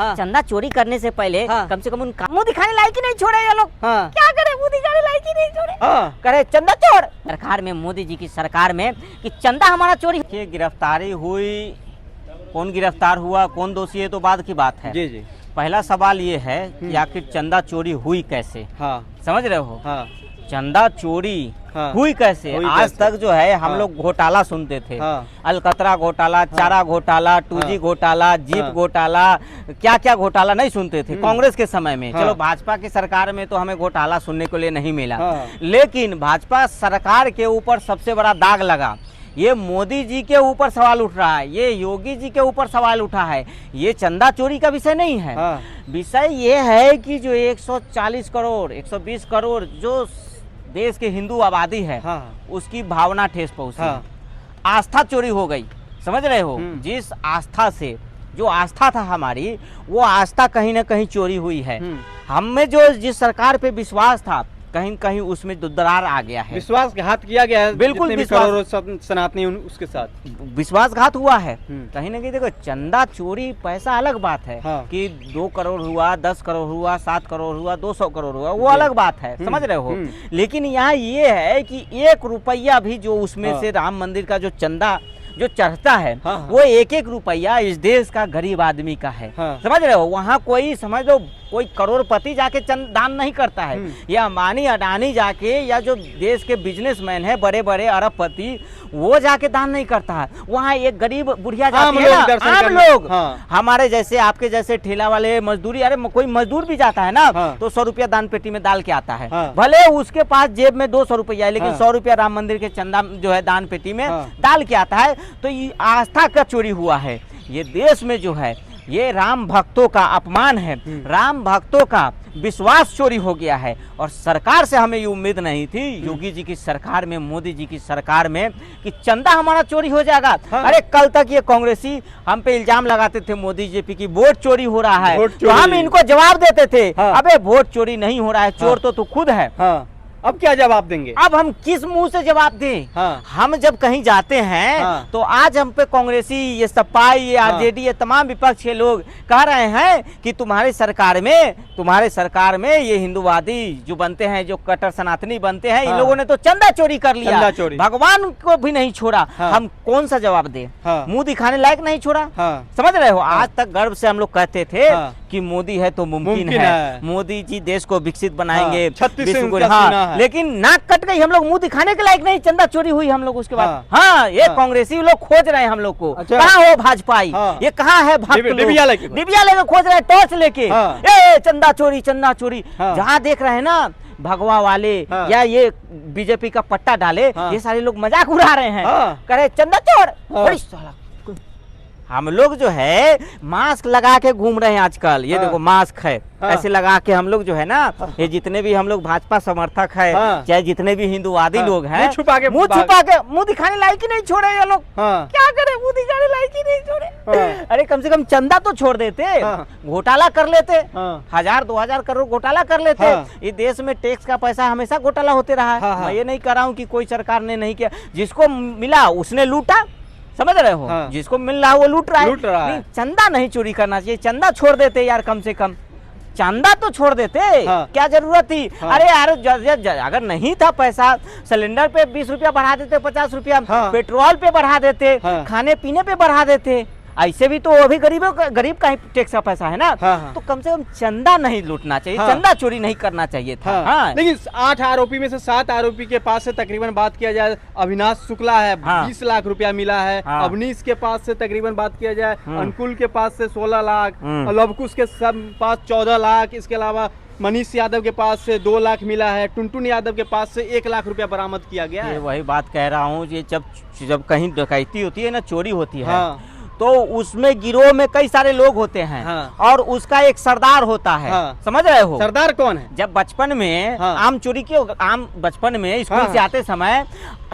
हाँ। चंदा चोरी करने से पहले हाँ। कम से कम उनका मुंह दिखाने लायक ही नहीं छोड़े ये लोग। हाँ। क्या करे, मुंह दिखाने लायक ही नहीं छोड़े। हाँ। करे चंदा चोर सरकार में, मोदी जी की सरकार में कि चंदा हमारा चोरी। ये गिरफ्तारी हुई, कौन गिरफ्तार हुआ, कौन दोषी है तो बाद की बात है। जी जी। पहला सवाल ये है कि आखिर चंदा चोरी हुई कैसे। हाँ। समझ रहे हो। हाँ। चंदा चोरी हाँ। हुई कैसे। हुई आज कैसे? तक जो है हम हाँ। लोग घोटाला सुनते थे। हाँ। अलकतरा घोटाला, चारा घोटाला, 2G घोटाला, जीप हाँ। घोटाला, क्या क्या घोटाला नहीं सुनते थे कांग्रेस के समय में। हाँ। चलो भाजपा की सरकार में तो हमें घोटाला सुनने को लिए नहीं मिला। हाँ। लेकिन भाजपा सरकार के ऊपर सबसे बड़ा दाग लगा, ये मोदी जी के ऊपर सवाल उठ रहा है, ये योगी जी के ऊपर सवाल उठा है। ये चंदा चोरी का विषय नहीं है। हाँ। विषय ये है कि जो 140 करोड़ 120 करोड़ जो देश के हिंदू आबादी है, हाँ। उसकी भावना ठेस पहुंची। हाँ। आस्था चोरी हो गई। समझ रहे हो। जिस आस्था से, जो आस्था था हमारी, वो आस्था कहीं ना कहीं चोरी हुई है। हमें जो जिस सरकार पे विश्वास था, कहीं कहीं उसमें दरार आ गया है। विश्वासघात किया गया है। बिल्कुल जितने भी विश्वास- करोड़ों सनातनी उसके साथ विश्वासघात हुआ है। कहीं ना कहीं देखो, चंदा चोरी पैसा अलग बात है। हाँ। कि 2 करोड़ हुआ, 10 करोड़ हुआ, 7 करोड़ हुआ, 200 करोड़ हुआ, वो अलग बात है। समझ रहे हो। लेकिन यहाँ ये है कि 1 रुपया भी जो उसमें हाँ। से राम मंदिर का जो चंदा जो चढ़ता है, हाँ, हाँ। वो 1-1 रुपया इस देश का गरीब आदमी का है। हाँ। समझ रहे हो। वहाँ कोई, समझ लो, कोई करोड़पति जाके दान नहीं करता है, या अंबानी अडानी जाके, या जो देश के बिजनेसमैन है बड़े बड़े अरबपति, वो जाके दान नहीं करता है। वहाँ एक गरीब बुढ़िया जाती है ना, आम लोग, हाँ। हमारे जैसे, आपके जैसे ठेला वाले, मजदूरी, अरे कोई मजदूर भी जाता है ना, हाँ। तो 100 रुपया दान पेटी में डाल के आता है। हाँ। भले उसके पास जेब में 200 रुपया है, लेकिन हाँ। 100 रुपया राम मंदिर के चंदा जो है दान पेटी में हाँ। डाल के आता है। तो ये आस्था का चोरी हुआ है। ये देश में जो है, ये राम भक्तों का अपमान है, राम भक्तों का विश्वास चोरी हो गया है। और सरकार से हमें ये उम्मीद नहीं थी, योगी जी की सरकार में, मोदी जी की सरकार में, कि चंदा हमारा चोरी हो जाएगा। हाँ। अरे कल तक ये कांग्रेसी हम पे इल्जाम लगाते थे, मोदी जी की वोट चोरी हो रहा है, वोट तो चोरी। हम इनको जवाब देते थे, हाँ। अबे वोट चोरी नहीं हो रहा है, चोर तो तू खुद है। हाँ। अब क्या जवाब देंगे। अब हम किस मुंह से जवाब दें। हाँ। हम जब कहीं जाते हैं, हाँ। तो आज हम पे कांग्रेसी, ये सपा, ये आरजेडी, ये तमाम विपक्ष के लोग कह रहे हैं कि तुम्हारी सरकार में ये हिंदूवादी जो बनते हैं, जो कट्टर सनातनी बनते हैं, इन हाँ। लोगों ने तो चंदा चोरी कर लिया, चंदा चोरी। भगवान को भी नहीं छोड़ा। हाँ। हम कौन सा जवाब दें। हाँ। मुंह दिखाने लायक नहीं छोड़ा। हाँ। समझ रहे हो। आज तक गर्व से हम लोग कहते थे हाँ। कि मोदी है तो मुमकिन मुमकिन है, है। मोदी जी देश को विकसित बनाएंगे। हाँ। 36 से विश्व को- उनका सीना है। लेकिन नाक कट गई, हम लोग मुंह दिखाने के लायक नहीं, चंदा चोरी हुई हम लोग उसके बाद। हाँ। हाँ, ये हाँ। कांग्रेसी लोग खोज रहे हैं हम लोग को। अच्छा। कहाँ हो भाजपाई। हाँ। ये कहाँ है भक्त लोग? डिबिया लेके खोज रहे हैं, टॉर्च लेके। हाँ। ए चंदा चोरी, चंदा चोरी। हाँ। जहाँ देख रहे हैं ना, भगवा वाले, हाँ। या ये बीजेपी का पट्टा डाले, हाँ। ये सारे लोग मजाक उड़ा रहे हैं। हाँ। कह रहे चंदा चोर। हाँ। अरे साला, हम लोग जो है मास्क लगा के घूम रहे हैं आजकल। ये हाँ। देखो मास्क है, हाँ। ऐसे लगा के हम लोग जो है ना, ये जितने भी हम लोग भाजपा समर्थक है, हाँ। चाहे जितने भी हिंदूवादी हाँ। लोग हैं, मुंह छुपा के मुंह दिखाने लायक ही नहीं छोड़े ये लोग। हाँ। क्या करे, मुंह दिखाने लायक ही नहीं छोड़े। हाँ। अरे कम से कम चंदा तो छोड़ देते, हाँ। घोटाला कर लेते, हाँ। 1000-2000 करोड़ घोटाला कर लेते। हाँ। ये देश में टैक्स का पैसा हमेशा घोटाला होते रहा है। हाँ, हाँ। मैं ये नहीं कर रहा हूँ कि कोई सरकार ने नहीं किया, जिसको मिला उसने लूटा। समझ रहे हो। हाँ। जिसको मिल रहा है वो लूट रहा है। है। नहीं, चंदा नहीं चोरी करना चाहिए। चंदा छोड़ देते यार, कम से कम चंदा तो छोड़ देते। हाँ। क्या जरूरत थी। हाँ। अरे यार, अगर नहीं था पैसा, सिलेंडर पे 20 रुपया बढ़ा देते, 50 रुपया, हाँ। पेट्रोल पे बढ़ा देते, हाँ। खाने पीने पे बढ़ा देते। ऐसे भी तो अभी गरीब का ही टैक्स का पैसा है ना। हाँ, हाँ। तो कम से कम चंदा नहीं लूटना चाहिए। हाँ। चंदा चोरी नहीं करना चाहिए था। हाँ। हाँ। लेकिन 8 आरोपी में से 7 आरोपी के पास से तकरीबन बात किया जाए, अविनाश शुक्ला है, हाँ। 20 लाख रुपया मिला है। हाँ। अवनीश के पास से तकरीबन बात किया जाए, अनुकुल के पास से 16 लाख, और लवकुश के पास 14 लाख। इसके अलावा मनीष यादव के पास से 2 लाख मिला है। टुनटुन यादव के पास से 1 लाख रुपया बरामद किया गया ये है। वही बात कह रहा हूँ, ये जब कहीं डकैती होती है ना, चोरी होती है, हाँ। तो उसमें गिरोह में कई सारे लोग होते हैं। हाँ। और उसका एक सरदार होता है। हाँ। समझ रहे हो। सरदार कौन है। जब बचपन में हाँ। बचपन में स्कूल हाँ। से आते समय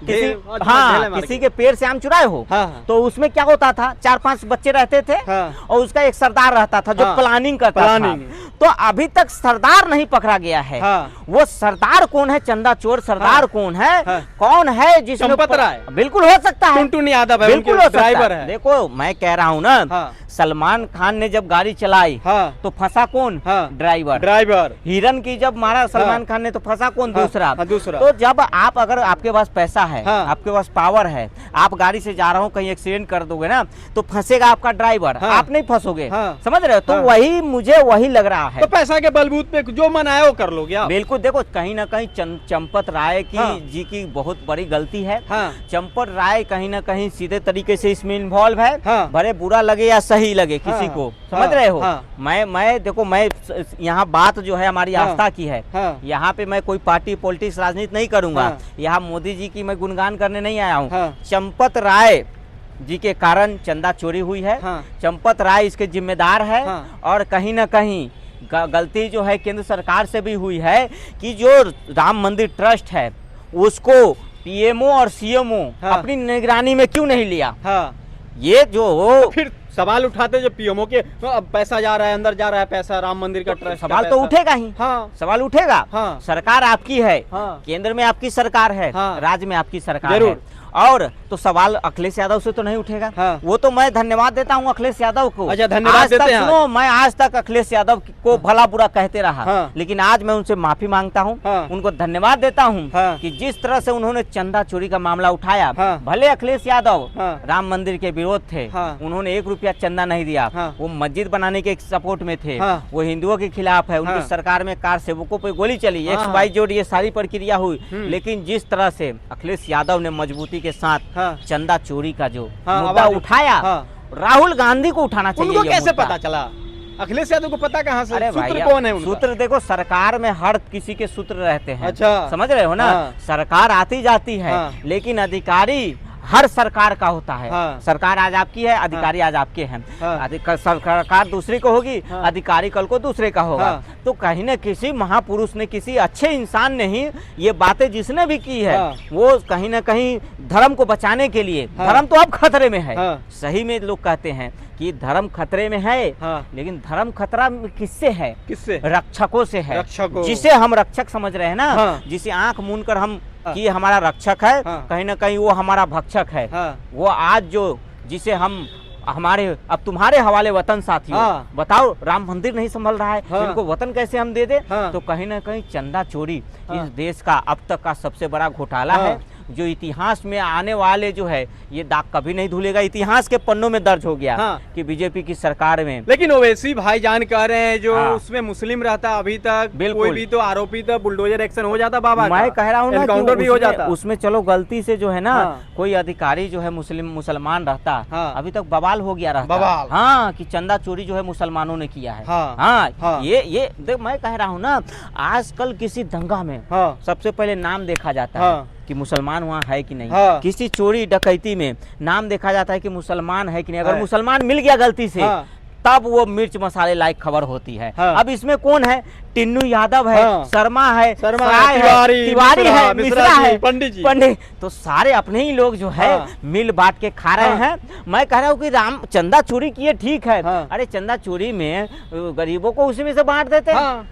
ढेले मार किसी के पेड़ से आम चुराए हो, हाँ। तो उसमें क्या होता था, 4-5 बच्चे रहते थे, हाँ। और उसका एक सरदार रहता था जो हाँ। प्लानिंग करता था। तो अभी तक सरदार नहीं पकड़ा गया है। हाँ। वो सरदार कौन है, चंदा चोर सरदार हाँ। कौन है, हाँ। कौन है जिसमें चंपत राय। बिल्कुल हो सकता है, टुनटुन यादव है, बिल्कुल उनके हो सकता ड्राइवर है। है। देखो मैं कह रहा हूँ ना, हाँ। सलमान खान ने जब गाड़ी चलाई हाँ। तो फंसा कौन? हाँ। ड्राइवर। ड्राइवर। हिरन की जब मारा सलमान हाँ। खान ने तो फंसा कौन? हाँ। दूसरा। हाँ, दूसरा। तो जब आप अगर आपके पास पैसा है, हाँ। आपके पास पावर है, आप गाड़ी से जा रहा हूँ कहीं एक्सीडेंट कर दोगे ना तो फंसेगा आपका ड्राइवर, हाँ। आप नहीं फंसोगे। हाँ। समझ रहे हो? तो हाँ। वही मुझे वही लग रहा है। तो पैसा के बलबूत पे जो मन आया वो कर लोगे आप। बिल्कुल। देखो कहीं ना कहीं चंपत राय की हाँ। जी की बहुत बड़ी गलती है। हाँ। चंपत राय कहीं ना कहीं सीधे तरीके से इसमें इन्वॉल्व है। हाँ। भले बुरा लगे या सही लगे किसी हाँ। को, हाँ। समझ रहे हो? हाँ। मैं देखो मैं यहाँ बात जो है हमारी हाँ। आस्था की है। हाँ। यहाँ पे मैं कोई पार्टी पॉलिटिक्स राजनीति नहीं करूंगा। हाँ। यहाँ मोदी जी की मैं गुणगान करने नहीं आया हूँ। हाँ। चंपत राय जी के कारण चंदा चोरी हुई है। हाँ। चंपत राय इसके जिम्मेदार है। हाँ। और कहीं ना कहीं गलती जो है केंद्र सरकार से भी हुई है कि जो राम मंदिर ट्रस्ट है उसको पीएमओ और सीएमओ हाँ। अपनी निगरानी में क्यों नहीं लिया? हाँ। ये जो फिर सवाल उठाते जो पीएमओ के अब पैसा जा रहा है, अंदर जा रहा है पैसा, राम मंदिर का ट्रस्ट का सवाल तो पैसा। उठेगा ही। हाँ। सवाल उठेगा। हाँ। सरकार आपकी है। हाँ। केंद्र में आपकी सरकार है। हाँ। राज्य में आपकी सरकार जरूर। है। और तो सवाल अखिलेश यादव से तो नहीं उठेगा। हाँ। वो तो मैं धन्यवाद देता हूँ अखिलेश यादव को। अच्छा, धन्यवाद आज देते तक हैं। सुनो, मैं आज तक अखिलेश यादव को भला बुरा कहते रहा। हाँ। लेकिन आज मैं उनसे माफी मांगता हूँ। हाँ। उनको धन्यवाद देता हूँ हाँ। कि जिस तरह से उन्होंने चंदा चोरी का मामला उठाया। हाँ। भले अखिलेश यादव हाँ। राम मंदिर के विरोध थे। हाँ। उन्होंने 1 रुपया चंदा नहीं दिया। हाँ। वो मस्जिद बनाने के सपोर्ट में थे। हाँ। वो हिंदुओं के खिलाफ है। उनकी हाँ। सरकार में कार सेवकों पे गोली चली, हाँ। XYZ ये सारी प्रक्रिया हुई। हम्म। लेकिन जिस तरह से अखिलेश यादव ने मजबूती के साथ हाँ। चंदा चोरी का जो हाँ, मुद्दा आवाज उठाया, हाँ। राहुल गांधी को उठाना चाहिए। उनको ये कैसे मुद्दा। पता चला? अखिलेश यादव को पता कहाँ से? अरे सूत्र भैया, कौन है उनका? सूत्र देखो सरकार में हर किसी के सूत्र रहते हैं। अच्छा। समझ रहे हो ना? हाँ। सरकार आती जाती है। हाँ। लेकिन अधिकारी हर सरकार का होता है। हाँ। सरकार आज आपकी है, अधिकारी आज आपके हैं। हाँ। सरकार दूसरी को होगी, हाँ। अधिकारी कल को दूसरे का होगा। हाँ। तो कहीं न किसी महापुरुष ने, किसी अच्छे इंसान ने ही ये बातें जिसने भी की है, हाँ। वो कहीं न कहीं धर्म को बचाने के लिए, हाँ। धर्म तो अब खतरे में है। हाँ। सही में लोग कहते हैं कि धर्म खतरे में है। हाँ। लेकिन धर्म खतरा किससे है? किससे? रक्षकों से है। रक्षकों। जिसे हम रक्षक समझ रहे हैं ना, हाँ। जिसे आंख मूंद कर हम हाँ। कि हमारा रक्षक है, हाँ। कहीं ना कहीं वो हमारा भक्षक है। हाँ। वो आज जो जिसे हम हमारे अब तुम्हारे हवाले वतन साथियों, हाँ। बताओ राम मंदिर नहीं संभल रहा है, हाँ। इनको वतन कैसे हम दे दे? हाँ। तो कहीं ना कहीं चंदा चोरी हाँ। इस देश का अब तक का सबसे बड़ा घोटाला हाँ। है, जो इतिहास में आने वाले जो है ये दाग कभी नहीं धुलेगा। इतिहास के पन्नों में दर्ज हो गया हाँ। कि बीजेपी की सरकार में। लेकिन ओवैसी भाईजान कह रहे हैं जो हाँ। उसमें मुस्लिम रहता अभी तक, बिल्कुल। कोई भी तो आरोपी था, बुलडोजर एक्शन हो जाता बाबा मैं कह रहा हूँ ना कि एनकाउंटर भी हो उसमें- जाता। उसमें चलो गलती से जो है ना, हाँ। कोई अधिकारी जो है मुसलमान रहता, हाँ। अभी तक बवाल हो गया रहता। बवाल। हाँ, कि चंदा चोरी जो है मुसलमानों ने किया है। हाँ। हाँ, हाँ। ये देख मैं कह रहा हूँ ना, आजकल किसी दंगा में हाँ। सबसे पहले नाम देखा जाता हाँ। है कि मुसलमान वहाँ है कि नहीं। हाँ। किसी चोरी डकैती में नाम देखा जाता है कि मुसलमान है कि नहीं। अगर है। मुसलमान मिल गया गलती से, हाँ। तब वो मिर्च मसाले लायक खबर होती है। हाँ। अब इसमें कौन है? टिन्नू यादव है, हाँ। शर्मा है, शर्मा साय है, तिवारी तिवारी, है, मिश्रा मिश्रा जी, है, पंडित जी। पंडित, तो सारे अपने ही लोग जो है हाँ। मिल बांट के खा रहे हाँ। हैं। मैं कह रहा हूँ कि राम चंदा चोरी किए ठीक है। हाँ। अरे चंदा चोरी में गरीबों को उसी में से बांट देते हैं। हाँ।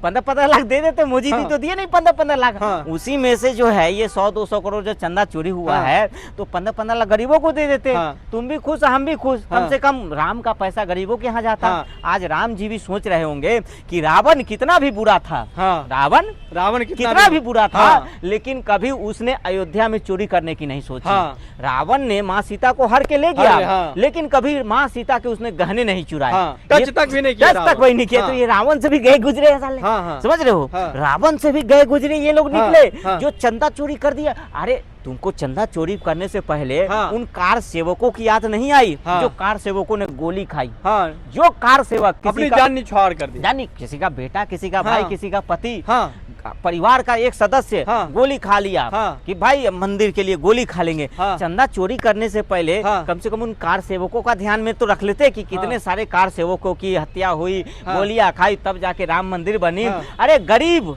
15-15 लाख दे देते, मोदी जी हाँ। तो दिए नहीं 15-15 लाख। हाँ। उसी में से जो है ये 100-200 करोड़ जो चंदा चोरी हुआ हाँ। है, तो 15-15 लाख गरीबों को दे देते। हाँ। तुम भी खुश, हम भी खुश। हाँ। कम से कम राम का पैसा गरीबों के यहाँ जाता। हाँ। आज राम जी भी सोच रहे होंगे कि रावण कितना भी बुरा था। हाँ। रावण कितना भी बुरा था। हाँ। लेकिन कभी उसने अयोध्या में चोरी करने की नहीं सोची। हाँ। रावण ने माँ सीता को हर के ले हर गया। ले, हाँ। लेकिन कभी माँ सीता के उसने गहने नहीं चुराए। हाँ। टच तक भी नहीं किया टच तक रावण। वही नहीं किया। तो हाँ। ये रावण से भी गए गुजरे हैं साले। हाँ, हाँ। समझ रहे हो? हाँ। रावण से भी गए गुजरे ये लोग हाँ, निकले, हाँ। जो चंदा चोरी कर दिया। अरे तुमको चंदा चोरी करने से पहले हाँ। उन कार सेवकों की याद नहीं आई? हाँ। जो कार सेवकों ने गोली खाई। हाँ। जो कार सेवक अपनी किसी का जान निछावर कर दी। जानी, किसी का बेटा, किसी का भाई, हाँ। किसी का पति, हाँ। परिवार का एक सदस्य हाँ। गोली खा लिया। हाँ। कि भाई मंदिर के लिए गोली खा लेंगे। हाँ। चंदा चोरी करने से पहले हाँ। कम से कम उन कार सेवकों का ध्यान में तो रख लेते कि कितने हाँ। सारे कार सेवकों की हत्या हुई, हाँ। गोलियां खाई, तब जाके राम मंदिर बनी। हाँ। अरे गरीब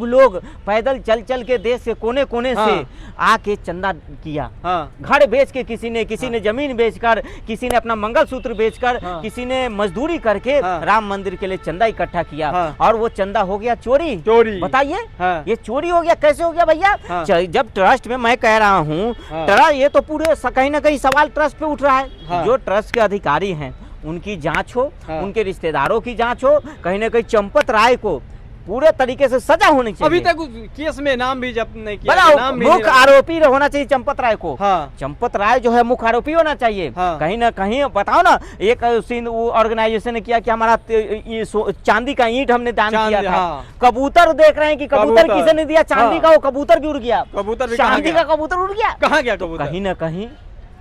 लोग पैदल चल चल के देश के कोने कोने से आके चंदा किया। हाँ। घर बेच के किसी ने जमीन बेचकर, किसी ने अपना मंगलसूत्र बेचकर, हाँ। किसी ने मजदूरी करके हाँ। राम मंदिर के लिए चंदा इकट्ठा किया। हाँ। और वो चंदा हो गया चोरी। बताइए, हाँ। ये चोरी हो गया, कैसे हो गया भैया? हाँ। जब ट्रस्ट में मैं कह रहा हूँ, हाँ। ट्रस्ट, ये तो पूरे कहीं ना कहीं सवाल ट्रस्ट पे उठ रहा है। हाँ। जो ट्रस्ट के अधिकारी हैं उनकी जांच हो, हाँ। उनके रिश्तेदारों की जांच हो, कहीं ना कहीं चंपत राय को पूरे तरीके से सजा होनी चाहिए। अभी तक उस केस में नाम भी जब्त नहीं किया, बताओ, नाम भी नहीं मुख्य रहा। आरोपी होना चाहिए चंपत राय को। हाँ। चंपत राय जो है मुख्य आरोपी होना चाहिए। हाँ। कहीं ना कहीं बताओ ना, एक ऑर्गेनाइजेशन ने किया कि हमारा ये चांदी का ईंट हमने दान किया था। हाँ। कबूतर देख रहे हैं कि कबूतर कबूतर। किसे ने दिया, चांदी हाँ। का, वो कबूतर भी उड़ गया, कबूतर भी कहाँ चांदी गया? का कबूतर उड़ गया। कहाँ गया कबूतर? कहीं ना कहीं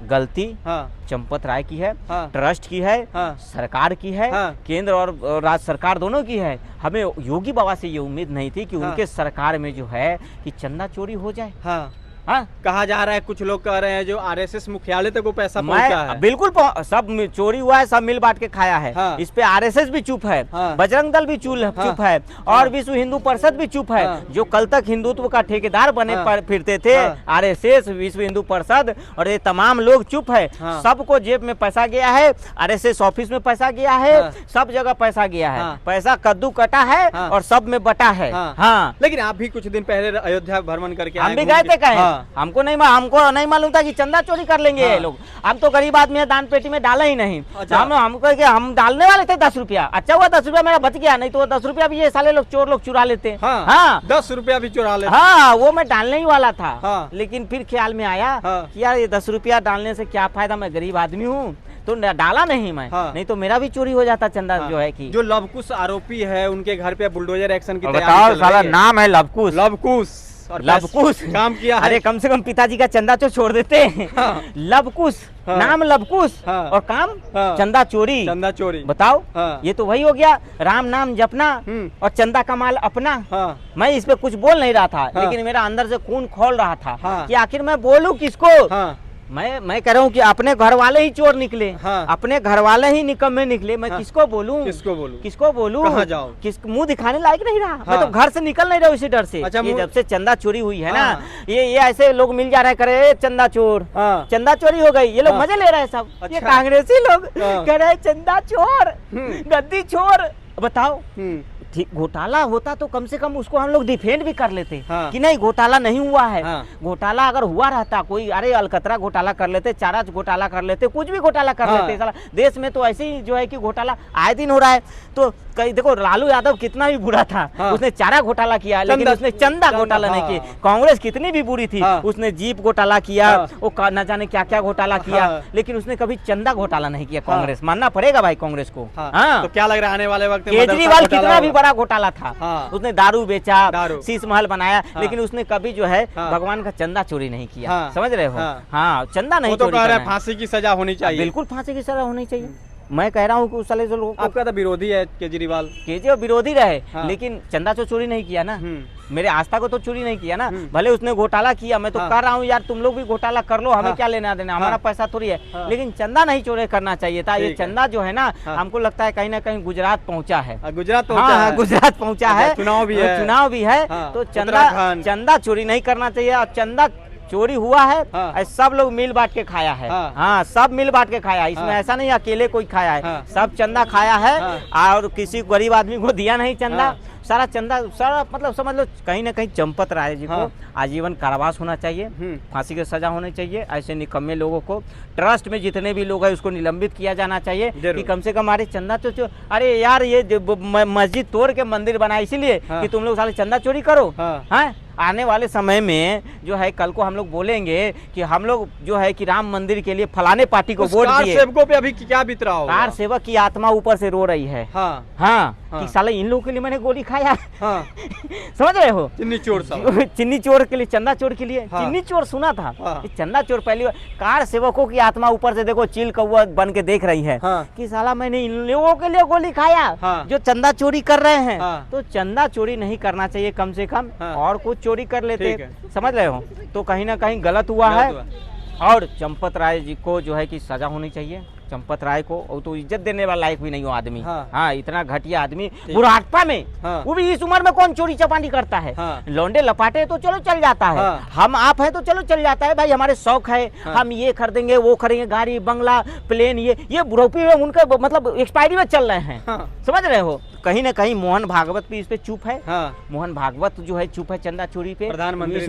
गलती हाँ। चंपत राय की है, हाँ। ट्रस्ट की है, हाँ। सरकार की है, हाँ। केंद्र और राज्य सरकार दोनों की है। हमें योगी बाबा से ये उम्मीद नहीं थी कि हाँ। उनके सरकार में जो है कि चंदा चोरी हो जाए। हाँ। हाँ, कहा जा रहा है, कुछ लोग कह रहे हैं जो आरएसएस मुख्यालय तक वो पैसा पहुंचा है। बिल्कुल सब चोरी हुआ है, सब मिल बांट के खाया है। हाँ। इस पे आरएसएस भी चुप है, हाँ। बजरंग दल भी चुप है, और विश्व हिंदू परिषद भी चुप है। हाँ। जो कल तक हिंदुत्व का ठेकेदार बने हाँ। फिरते थे, हाँ। आरएसएस, विश्व हिंदू परिषद और ये तमाम लोग चुप है। हाँ। सबको जेब में पैसा गया है, आरएसएस ऑफिस में पैसा गया है, हाँ। सब जगह पैसा गया है। हाँ। पैसा कद्दू कटा है हाँ। और सब में बटा है। हाँ। हाँ, लेकिन आप भी कुछ दिन पहले अयोध्या भ्रमण करके हम आए, भी घूम गए के। थे कहीं। हाँ। हमको नहीं मालूम था कि चंदा चोरी कर लेंगे हाँ। ये लोग। हम तो गरीब आदमी है, दान पेटी में डाला ही नहीं। अच्छा। हमको कि हम डालने वाले थे 10 रुपया। अच्छा हुआ 10 रुपया मेरा बच गया, नहीं तो 10 रुपया भी ये साले लोग चोर लोग चुरा लेते। हाँ। हाँ। 10 रुपया भी चुरा ले। हाँ, वो मैं डालने ही वाला था। हाँ। लेकिन फिर ख्याल में आया हाँ। कि यार ये 10 रुपया डालने से क्या फायदा, मैं गरीब आदमी हूँ, तो डाला नहीं मैं। हाँ। नहीं तो मेरा भी चोरी हो जाता चंदा। हाँ। जो है कि जो लवकुश आरोपी है उनके घर पे बुलडोजर एक्शन की और तैयारी बताओ, चल साला रही है। नाम है लवकुश। लवकुश और लवकुश काम किया है। अरे कम से कम पिताजी का चंदा तो छोड़ देते। हाँ। लवकुश, हाँ। नाम लवकुश, हाँ। और काम हाँ। चंदा चोरी। चंदा चोरी। बताओ, हाँ। ये तो वही हो गया, राम नाम जपना और चंदा का माल अपना। हाँ। मैं इस पे कुछ बोल नहीं रहा था, हाँ। लेकिन मेरा अंदर से खून खौल रहा था हाँ। कि आखिर मैं बोलूं किसको। हाँ। मैं कह रहा हूँ कि अपने घर वाले ही चोर निकले। हाँ। अपने घर वाले ही निकम्मे निकले। मैं हाँ। किसको बोलूं? किसको बोलूं? किसको बोलूं? कहाँ जाऊं? किस मुंह दिखाने लायक नहीं रहा। मैं हाँ। तो घर से निकल नहीं रहा इसी डर से। अच्छा, ये मुंह- जब से चंदा चोरी हुई है ना, हाँ। ये ऐसे लोग मिल जा रहे हैं, करे चंदा चोर, हाँ। चंदा चोरी हो गई, ये लोग हाँ। मजे ले रहे हैं सब। ये अच्छा। कांग्रेसी लोग हाँ। कह रहे हैं चंदा चोर, गद्दी चोर। बताओ, हम्म। ठीक घोटाला होता तो कम से कम उसको हम लोग डिफेंड भी कर लेते। हाँ। कि नहीं, घोटाला नहीं हुआ है। हाँ। घोटाला अगर हुआ रहता कोई, अरे अलकतरा घोटाला कर लेते, चारा घोटाला कर लेते, कुछ भी घोटाला कर हाँ। लेते। साला देश में तो ऐसे ही जो है कि घोटाला आए दिन हो रहा है। तो कई देखो, लालू यादव कितना भी बुरा था, हाँ। उसने चारा घोटाला किया, लेकिन चंदा- उसने चंदा चंदा, घोटाला नहीं हाँ। किया। कांग्रेस कितनी भी बुरी थी, हाँ। उसने जीप घोटाला किया, हाँ। वो न जाने क्या क्या घोटाला किया, हाँ। लेकिन उसने कभी चंदा घोटाला नहीं किया। हाँ। कांग्रेस मानना पड़ेगा भाई कांग्रेस को। हाँ। हाँ। तो क्या लग रहा है आने वाले वक्त में केजरीवाल मदरसा घोटाला कितना भी होगा? बड़ा घोटाला था। हाँ। उसने दारू बेचा, दारू। शीश महल बनाया, हाँ। लेकिन उसने कभी जो है हाँ। भगवान का चंदा चोरी नहीं किया। हाँ। समझ रहे हो? हाँ। हाँ, चंदा नहीं वो तो चोरी कह रहे करना हैं है। फांसी की सजा होनी चाहिए। बिल्कुल फांसी की सजा होनी चाहिए। मैं कह रहा हूँ कि उस साले लोगों को, आपका तो विरोधी है केजरीवाल। केजरीवाल विरोधी रहे, हाँ। लेकिन चंदा तो चोरी नहीं किया ना। हम्म। मेरे आस्था को तो चोरी नहीं किया ना। भले उसने घोटाला किया, मैं तो हाँ। कह रहा हूँ यार तुम लोग भी घोटाला कर लो, हमें हाँ। क्या लेना देना, हाँ। हमारा पैसा थोड़ी है। हाँ। लेकिन चंदा नहीं चोरी करना चाहिए था। ये ठीक है। चंदा जो है ना, हाँ। हमको लगता है कहीं ना कहीं गुजरात पहुंचा है। गुजरात हाँ, हाँ, गुजरात पहुंचा अच्छा, है। चुनाव भी है। चुनाव भी है। हाँ, तो उत्तराखंड। चंदा चोरी नहीं करना चाहिए। और चंदा चोरी हुआ है, हाँ। और सब लोग मिल बांट के खाया है। हाँ। हाँ, सब मिल बांट के खाया है। इसमें हाँ। ऐसा नहीं अकेले कोई खाया है। हाँ। सब चंदा खाया है। हाँ। और किसी गरीब आदमी को दिया नहीं चंदा। हाँ। सारा चंदा, सारा मतलब समझ लो कहीं ना कहीं चंपत राय जी को हाँ। आजीवन कारावास होना चाहिए, फांसी की सजा होनी चाहिए। ऐसे निकम्मे लोगों को, ट्रस्ट में जितने भी लोग हैं उसको निलंबित किया जाना चाहिए कि कम से कम अरे चंदा तो अरे यार ये मस्जिद तोड़ के मंदिर बनाया इसीलिए हाँ। कि तुम लोग साले चंदा चोरी करो। हाँ। हाँ, आने वाले समय में जो है कल को हम लोग बोलेंगे कि हम लोग जो है कि राम मंदिर के लिए फलाने पार्टी को वोट कार दिए। सेवकों पे अभी क्या बीत रहा होगा? कार सेवक की आत्मा ऊपर से रो रही है। हाँ। हाँ, हाँ। कि साले इन लोगों के लिए मैंने गोली खाया। हाँ। समझ रहे हो? चिन्नी चोर साहब। चिन्नी चोर के लिए, चंदा चोर के लिए। हाँ। चिन्नी चोर सुना था। हाँ। ये चंदा चोर पहली बार। कार सेवकों की आत्मा ऊपर से देखो चिल कौवा बन के देख रही है। हाँ। कि साला मैंने इन लोगों के लिए गोली खाया। हाँ। जो चंदा चोरी कर रहे हैं। हाँ। तो चंदा चोरी नहीं करना चाहिए कम से कम। हाँ। और कुछ चोरी कर लेते। ठीक है। समझ रहे हो? तो कहीं ना कहीं गलत हुआ है। और चंपत राय जी को जो है कि सजा होनी चाहिए। चंपत राय को, वो तो इज्जत देने वाला लायक भी नहीं हो आदमी। हाँ। हाँ, इतना घटिया आदमी बुढ़ापा में। हाँ। वो भी इस उम्र में कौन चोरी चपानी करता है? हाँ। लौंडे लपाटे तो चलो चल जाता है। हाँ। हम आप है तो चलो चल जाता है भाई, हमारे शौक है। हाँ। हम ये खरीदेंगे, वो खरीदेंगे, गाड़ी बंगला प्लेन, ये बुढ़ापी में उनका मतलब एक्सपायरी में चल रहे हैं। हाँ। समझ रहे हो? कहीं ना कहीं मोहन भागवत भी इस पे चुप है। हाँ। मोहन भागवत जो है चुप है चंदा चोरी पे। प्रधानमंत्री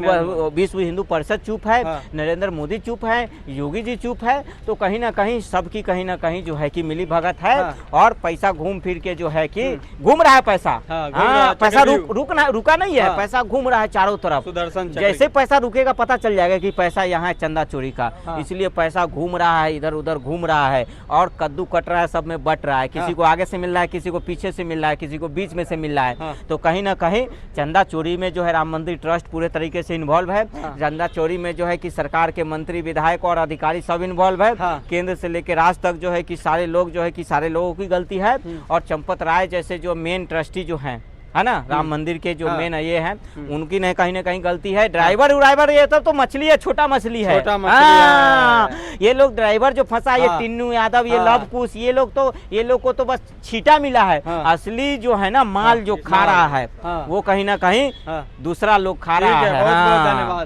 विश्व हिंदू परिषद चुप है। हाँ। नरेंद्र मोदी चुप है, योगी जी चुप है। तो कहीं ना कहीं सबकी कहीं ना कहीं जो है कि मिली भगत है। हाँ। और पैसा घूम फिर के जो है कि घूम रहा है पैसा। हाँ, घूम रहा है, पैसा चक्रव्यूह। रुका नहीं है। हाँ। पैसा घूम रहा है चारों तरफ। सुदर्शन चक्र जैसे पैसा रुकेगा पता चल जाएगा कि पैसा यहाँ है चंदा चोरी का। हाँ। इसलिए पैसा घूम रहा है, इधर उधर घूम रहा है और कद्दू कट रहा है, सब में बट रहा है। किसी हाँ। को आगे से मिल रहा है, किसी को पीछे से मिल रहा है, किसी को बीच में से मिल रहा है। हाँ। तो कहीं ना कहीं चंदा चोरी में जो है राम मंदिर ट्रस्ट पूरे तरीके से इन्वॉल्व है। हाँ। चंदा चोरी में जो है कि सरकार के मंत्री, विधायक और अधिकारी सब इन्वॉल्व है। हाँ। केंद्र से लेकर राज्य तक जो है कि सारे लोग जो है कि सारे लोगों की गलती है। और चंपत राय जैसे जो मेन ट्रस्टी जो हैं, है ना, राम मंदिर के जो हाँ। मेन ये हैं, उनकी नहीं कहीं ना कहीं गलती है। ड्राइवर ये सब तो मछली है, छोटा मछली है। छोटा मछली हाँ, है। ये लोग ड्राइवर जो फंसा, ये हाँ। टिन्नू यादव, ये हाँ। लव कुश, ये लोग को तो बस छीटा मिला है। हाँ। असली जो है ना माल जो खा माल। रहा है हाँ। वो कहीं ना कहीं हाँ। दूसरा लोग खा ठीक रहा है, है। बहुत बहुत हाँ। धन्यवाद।